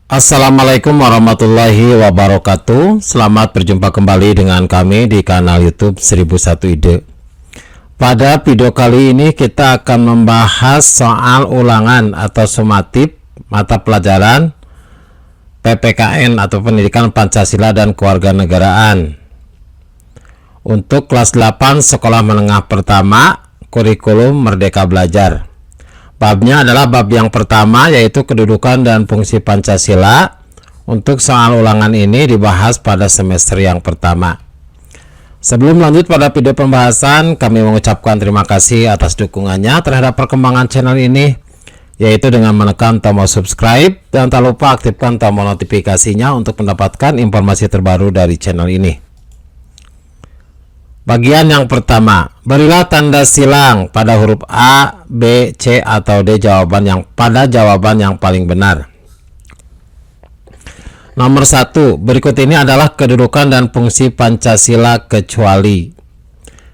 Assalamualaikum warahmatullahi wabarakatuh. Selamat berjumpa kembali dengan kami di kanal YouTube 1001 Ide. Pada video kali ini kita akan membahas soal ulangan atau sumatif mata pelajaran PPKN atau Pendidikan Pancasila dan Kewarganegaraan untuk kelas 8 Sekolah Menengah Pertama, kurikulum Merdeka Belajar. Babnya adalah bab yang pertama, yaitu kedudukan dan fungsi Pancasila. Untuk soal ulangan ini dibahas pada semester yang pertama. Sebelum lanjut pada video pembahasan, kami mengucapkan terima kasih atas dukungannya terhadap perkembangan channel ini, yaitu dengan menekan tombol subscribe dan tak lupa aktifkan tombol notifikasinya untuk mendapatkan informasi terbaru dari channel ini. Bagian yang pertama, berilah tanda silang pada huruf A, B, C, atau D jawaban yang paling benar. Nomor 1, berikut ini adalah kedudukan dan fungsi Pancasila kecuali.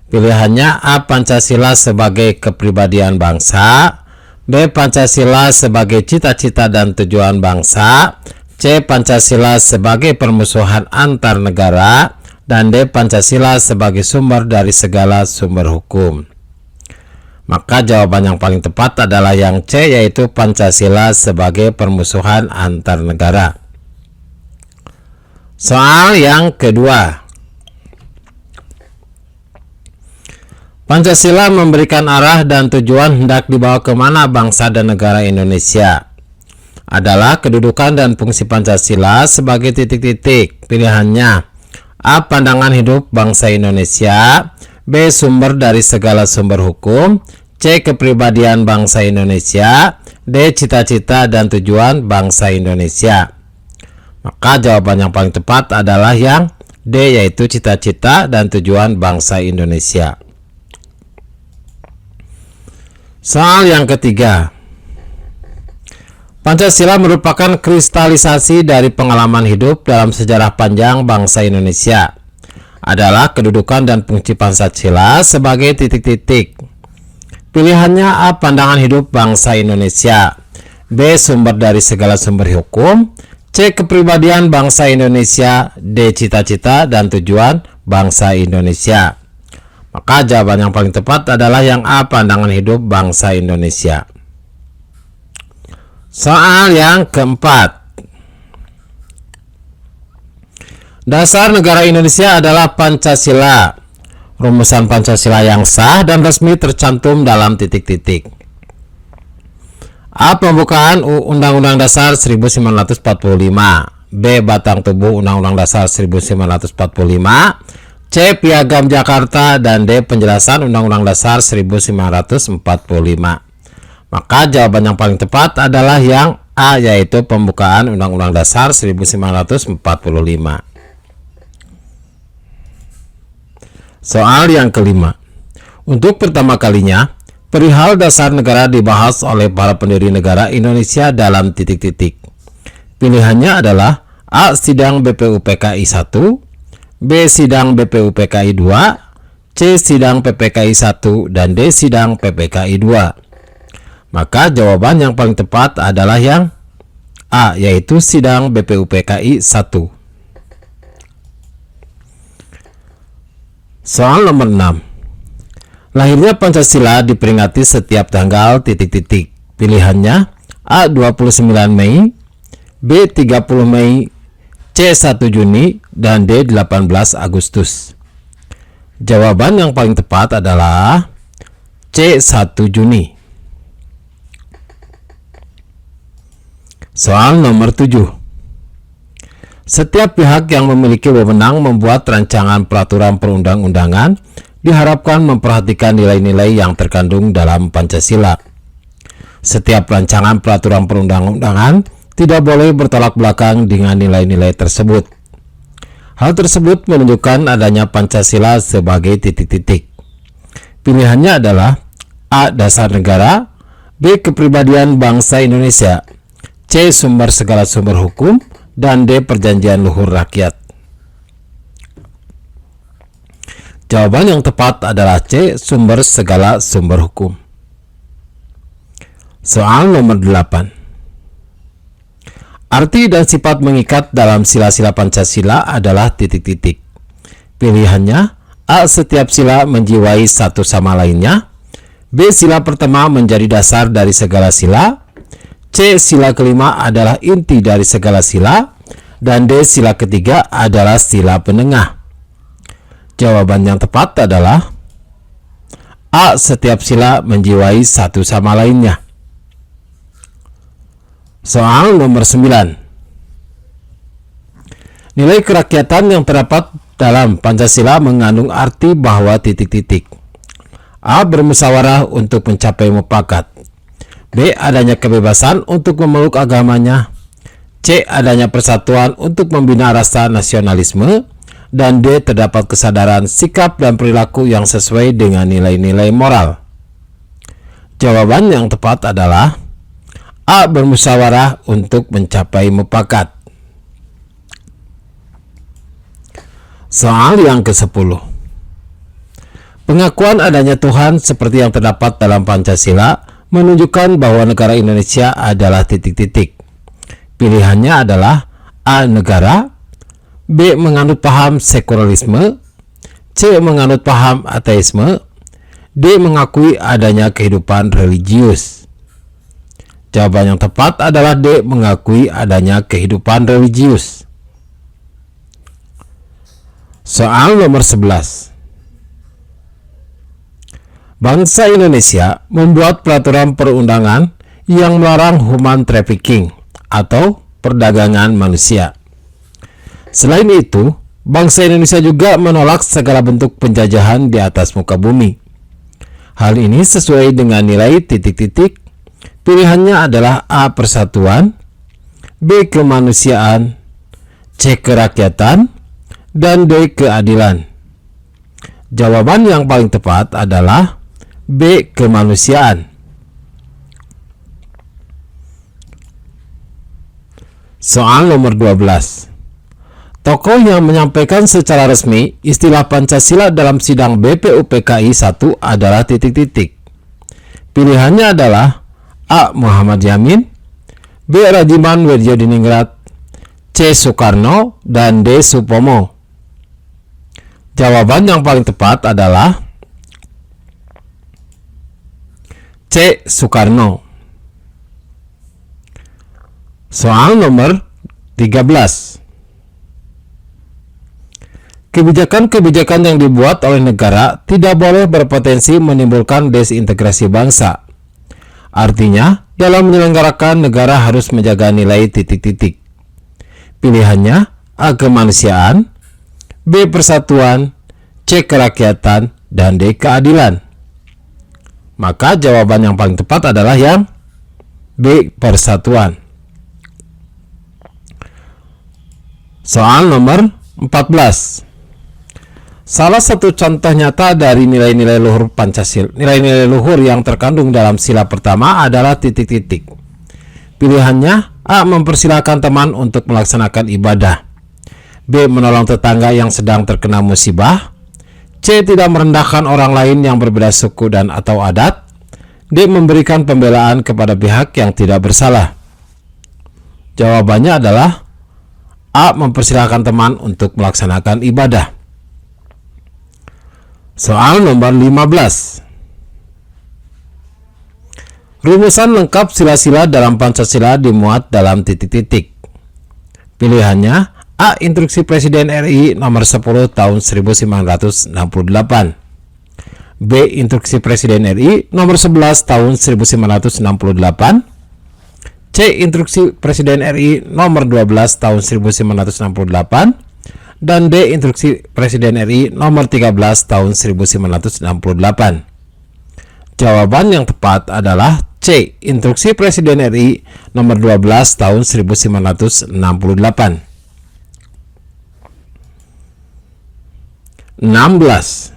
Pilihannya A. Pancasila sebagai kepribadian bangsa, B. Pancasila sebagai cita-cita dan tujuan bangsa, C. Pancasila sebagai permusuhan antar negara, dan D. Pancasila sebagai sumber dari segala sumber hukum. Maka jawaban yang paling tepat adalah yang C, yaitu Pancasila sebagai permusuhan antar negara. Soal yang kedua, Pancasila memberikan arah dan tujuan hendak dibawa kemana bangsa dan negara Indonesia. Adalah kedudukan dan fungsi Pancasila sebagai titik-titik. Pilihannya A. Pandangan hidup bangsa Indonesia, B. Sumber dari segala sumber hukum, C. Kepribadian bangsa Indonesia, D. Cita-cita dan tujuan bangsa Indonesia. Maka jawaban yang paling tepat adalah yang D, yaitu cita-cita dan tujuan bangsa Indonesia. Soal yang ketiga, Pancasila merupakan kristalisasi dari pengalaman hidup dalam sejarah panjang bangsa Indonesia. Adalah kedudukan dan fungsi Pancasila sebagai titik-titik. Pilihannya A. Pandangan hidup bangsa Indonesia, B. Sumber dari segala sumber hukum, C. Kepribadian bangsa Indonesia, D. Cita-cita dan tujuan bangsa Indonesia. Maka jawaban yang paling tepat adalah yang A. Pandangan hidup bangsa Indonesia. Soal yang keempat, dasar negara Indonesia adalah Pancasila. Rumusan Pancasila yang sah dan resmi tercantum dalam titik-titik. A. Pembukaan Undang-Undang Dasar 1945, B. Batang tubuh Undang-Undang Dasar 1945, C. Piagam Jakarta, dan D. Penjelasan Undang-Undang Dasar 1945. Maka jawaban yang paling tepat adalah yang A, yaitu pembukaan Undang-Undang Dasar 1945. Soal yang kelima, untuk pertama kalinya perihal dasar negara dibahas oleh para pendiri negara Indonesia dalam titik-titik. Pilihannya adalah A. Sidang BPUPKI 1, B. Sidang BPUPKI 2, C. Sidang PPKI 1, dan D. Sidang PPKI 2. Maka jawaban yang paling tepat adalah yang A, yaitu Sidang BPUPKI 1. Soal nomor 6. Lahirnya Pancasila diperingati setiap tanggal titik-titik. Pilihannya A. 29 Mei, B. 30 Mei, C. 1 Juni, dan D. 18 Agustus. Jawaban yang paling tepat adalah C. 1 Juni. Soal nomor 7. Setiap pihak yang memiliki wewenang membuat rancangan peraturan perundang-undangan diharapkan memperhatikan nilai-nilai yang terkandung dalam Pancasila. Setiap rancangan peraturan perundang-undangan tidak boleh bertolak belakang dengan nilai-nilai tersebut. Hal tersebut menunjukkan adanya Pancasila sebagai titik-titik. Pilihannya adalah A. Dasar negara, B. Kepribadian bangsa Indonesia, C. Sumber segala sumber hukum, dan D. Perjanjian luhur rakyat. Jawaban yang tepat adalah C. Sumber segala sumber hukum. Soal nomor 8. Arti dan sifat mengikat dalam sila-sila Pancasila adalah titik-titik. Pilihannya: A. Setiap sila menjiwai satu sama lainnya. B. Sila pertama menjadi dasar dari segala sila. C. Sila kelima adalah inti dari segala sila. Dan D. Sila ketiga adalah sila penengah. Jawaban yang tepat adalah A. Setiap sila menjiwai satu sama lainnya. Soal nomor 9. Nilai kerakyatan yang terdapat dalam Pancasila mengandung arti bahwa titik-titik. A. Bermusyawarah untuk mencapai mufakat. B. Adanya kebebasan untuk memeluk agamanya. C. Adanya persatuan untuk membina rasa nasionalisme. Dan D. Terdapat kesadaran sikap dan perilaku yang sesuai dengan nilai-nilai moral. Jawaban yang tepat adalah A. Bermusyawarah untuk mencapai mufakat. Soal yang ke-10. Pengakuan adanya Tuhan seperti yang terdapat dalam Pancasila menunjukkan bahwa negara Indonesia adalah titik-titik. Pilihannya adalah A. Negara, B. Menganut paham sekularisme, C. Menganut paham ateisme, D. Mengakui adanya kehidupan religius. Jawaban yang tepat adalah D. Mengakui adanya kehidupan religius. Soal nomor 11. Bangsa Indonesia membuat peraturan perundangan yang melarang human trafficking atau perdagangan manusia. Selain itu, bangsa Indonesia juga menolak segala bentuk penjajahan di atas muka bumi. Hal ini sesuai dengan nilai titik-titik. Pilihannya adalah A. Persatuan, B. Kemanusiaan, C. Kerakyatan, dan D. Keadilan. Jawaban yang paling tepat adalah B. Kemanusiaan. Soal nomor 12. Tokoh yang menyampaikan secara resmi istilah Pancasila dalam sidang BPUPKI 1 adalah titik-titik. Pilihannya adalah A. Muhammad Yamin, B. Rajiman Wedjodiningrat, C. Soekarno, dan D. Supomo. Jawaban yang paling tepat adalah C. Soekarno. Soal nomor 13. Kebijakan-kebijakan yang dibuat oleh negara tidak boleh berpotensi menimbulkan desintegrasi bangsa. Artinya, dalam menyelenggarakan negara harus menjaga nilai titik-titik. Pilihannya A. Kemanusiaan, B. Persatuan, C. Kerakyatan, dan D. Keadilan. Maka jawaban yang paling tepat adalah yang B. Persatuan. Soal nomor 14. Salah satu contoh nyata dari nilai-nilai luhur Pancasila, nilai-nilai luhur yang terkandung dalam sila pertama adalah titik-titik. Pilihannya A. Mempersilahkan teman untuk melaksanakan ibadah, B. Menolong tetangga yang sedang terkena musibah, C. Tidak merendahkan orang lain yang berbeda suku dan atau adat, D. Memberikan pembelaan kepada pihak yang tidak bersalah. Jawabannya adalah A. Mempersilahkan teman untuk melaksanakan ibadah. Soal nomor 15. Rumusan lengkap sila-sila dalam Pancasila dimuat dalam titik-titik. Pilihannya A. Instruksi Presiden RI nomor 10 tahun 1968, B. Instruksi Presiden RI nomor 11 tahun 1968, C. Instruksi Presiden RI nomor 12 tahun 1968, dan D. Instruksi Presiden RI nomor 13 tahun 1968. Jawaban yang tepat adalah C. Instruksi Presiden RI nomor 12 tahun 1968. 16.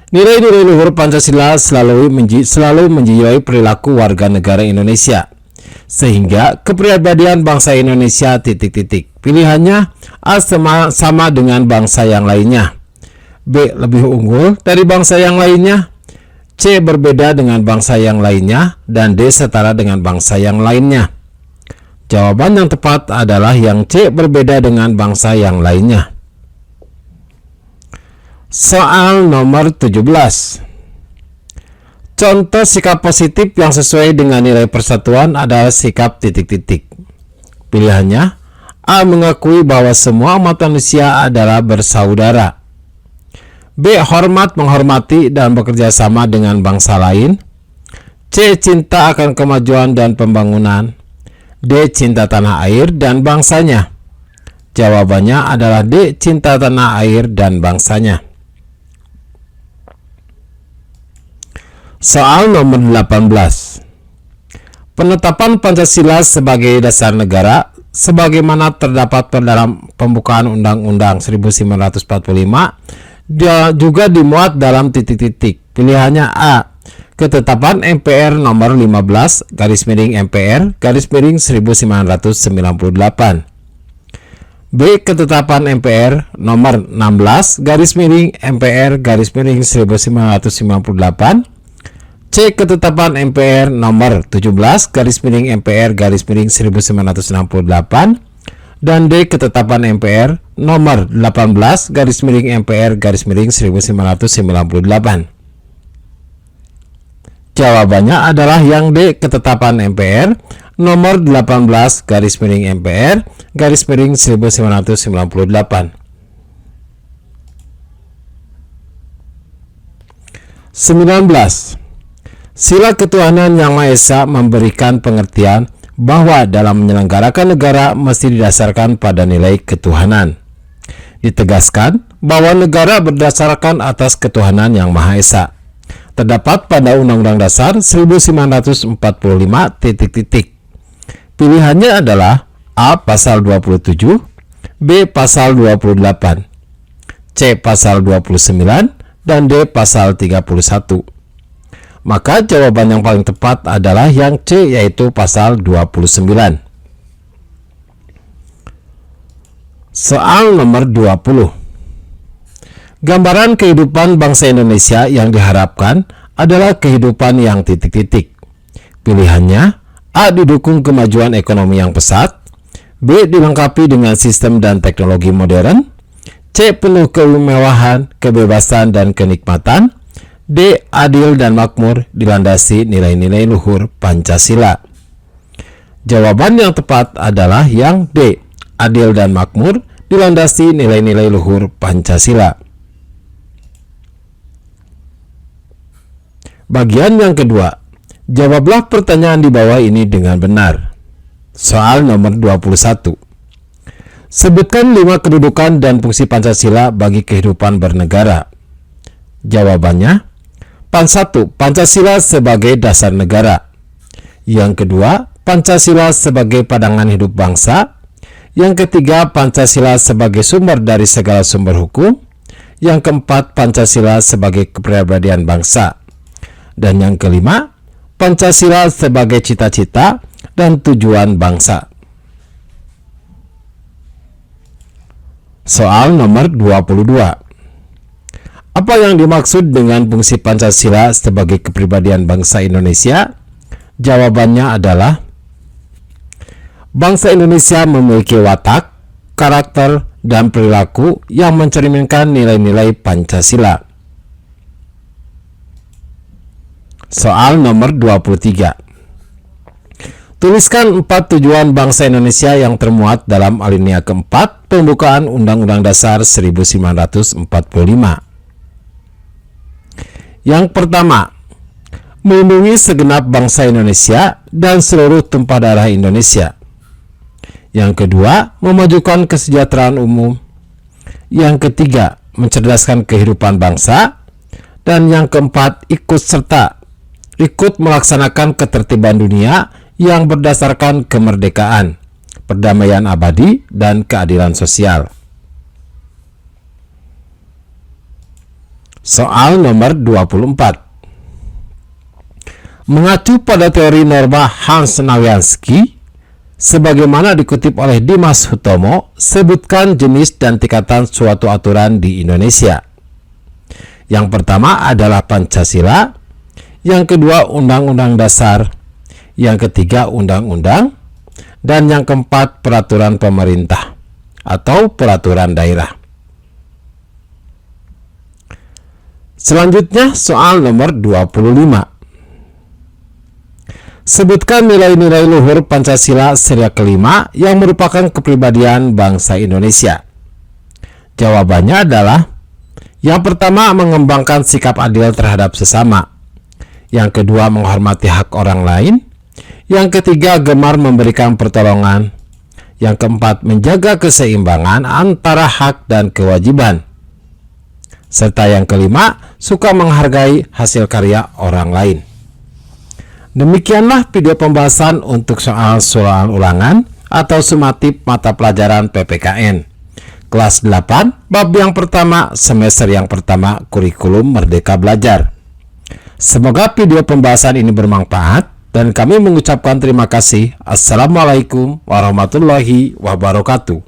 Nilai-nilai luhur Pancasila selalu menjiwai perilaku warga negara Indonesia, sehingga kepribadian bangsa Indonesia titik-titik. Pilihannya A. Sama dengan bangsa yang lainnya, B. Lebih unggul dari bangsa yang lainnya, C. Berbeda dengan bangsa yang lainnya, dan D. Setara dengan bangsa yang lainnya. Jawaban yang tepat adalah yang C, berbeda dengan bangsa yang lainnya. Soal nomor 17. Contoh sikap positif yang sesuai dengan nilai persatuan adalah sikap titik-titik. Pilihannya: A, mengakui bahwa semua umat manusia adalah bersaudara. B, hormat, menghormati, dan bekerja sama dengan bangsa lain. C, cinta akan kemajuan dan pembangunan. D, cinta tanah air dan bangsanya. Jawabannya adalah D, cinta tanah air dan bangsanya. Soal nomor 18. Penetapan Pancasila sebagai dasar negara sebagaimana terdapat dalam pembukaan Undang-Undang 1945 dia juga dimuat dalam titik-titik. Pilihannya: A, Ketetapan MPR nomor 15 /MPR /1998. B, Ketetapan MPR nomor 16 /MPR /1958. C, Ketetapan MPR nomor 17 /MPR /1968. Dan D, Ketetapan MPR nomor 18 /MPR /1998. Jawabannya adalah yang D, Ketetapan MPR nomor 18 /MPR /1998. 19. Sila ketuhanan yang Maha Esa memberikan pengertian bahwa dalam menyelenggarakan negara mesti didasarkan pada nilai ketuhanan. Ditegaskan bahwa negara berdasarkan atas ketuhanan yang Maha Esa. Terdapat pada Undang-Undang Dasar 1945 ... Pilihannya adalah A, pasal 27, B, pasal 28, C, pasal 29, dan D, pasal 31. Maka jawaban yang paling tepat adalah yang C, yaitu pasal 29. Soal nomor 20. Gambaran kehidupan bangsa Indonesia yang diharapkan adalah kehidupan yang titik-titik. Pilihannya: A, didukung kemajuan ekonomi yang pesat, B, dilengkapi dengan sistem dan teknologi modern, C, penuh kemewahan, kebebasan, dan kenikmatan, D, adil dan makmur, dilandasi nilai-nilai luhur Pancasila. Jawaban yang tepat adalah yang D, adil dan makmur, dilandasi nilai-nilai luhur Pancasila. Bagian yang kedua, jawablah pertanyaan di bawah ini dengan benar. Soal nomor 21. Sebutkan 5 kedudukan dan fungsi Pancasila bagi kehidupan bernegara. Jawabannya: 1. Pancasila sebagai dasar negara. Yang kedua, Pancasila sebagai padangan hidup bangsa. Yang ketiga, Pancasila sebagai sumber dari segala sumber hukum. Yang keempat, Pancasila sebagai kepribadian bangsa. Dan yang kelima, Pancasila sebagai cita-cita dan tujuan bangsa. Soal nomor 22. Apa yang dimaksud dengan fungsi Pancasila sebagai kepribadian bangsa Indonesia? Jawabannya adalah bangsa Indonesia memiliki watak, karakter, dan perilaku yang mencerminkan nilai-nilai Pancasila. Soal nomor 23. Tuliskan 4 tujuan bangsa Indonesia yang termuat dalam alinea keempat pembukaan Undang-Undang Dasar 1945. Yang pertama, melindungi segenap bangsa Indonesia dan seluruh tumpah darah Indonesia. Yang kedua, memajukan kesejahteraan umum. Yang ketiga, mencerdaskan kehidupan bangsa. Dan yang keempat, ikut melaksanakan ketertiban dunia yang berdasarkan kemerdekaan, perdamaian abadi, dan keadilan sosial. Soal nomor 24. Mengacu pada teori norma Hans Nawiansky, sebagaimana dikutip oleh Dimas Hutomo, sebutkan jenis dan tingkatan suatu aturan di Indonesia. Yang pertama adalah Pancasila, yang kedua Undang-Undang Dasar, yang ketiga Undang-Undang, Dan yang keempat, peraturan pemerintah atau peraturan daerah. Selanjutnya, soal nomor 25. Sebutkan nilai-nilai luhur Pancasila seri kelima yang merupakan kepribadian bangsa Indonesia. Jawabannya adalah yang pertama, mengembangkan sikap adil terhadap sesama. Yang kedua, menghormati hak orang lain. Yang ketiga, gemar memberikan pertolongan. Yang keempat, menjaga keseimbangan antara hak dan kewajiban. Serta yang kelima, suka menghargai hasil karya orang lain. Demikianlah video pembahasan untuk soal-soal ulangan atau sumatif mata pelajaran PPKN. Kelas 8, bab yang pertama, semester yang pertama, kurikulum Merdeka Belajar. Semoga video pembahasan ini bermanfaat dan kami mengucapkan terima kasih. Assalamualaikum warahmatullahi wabarakatuh.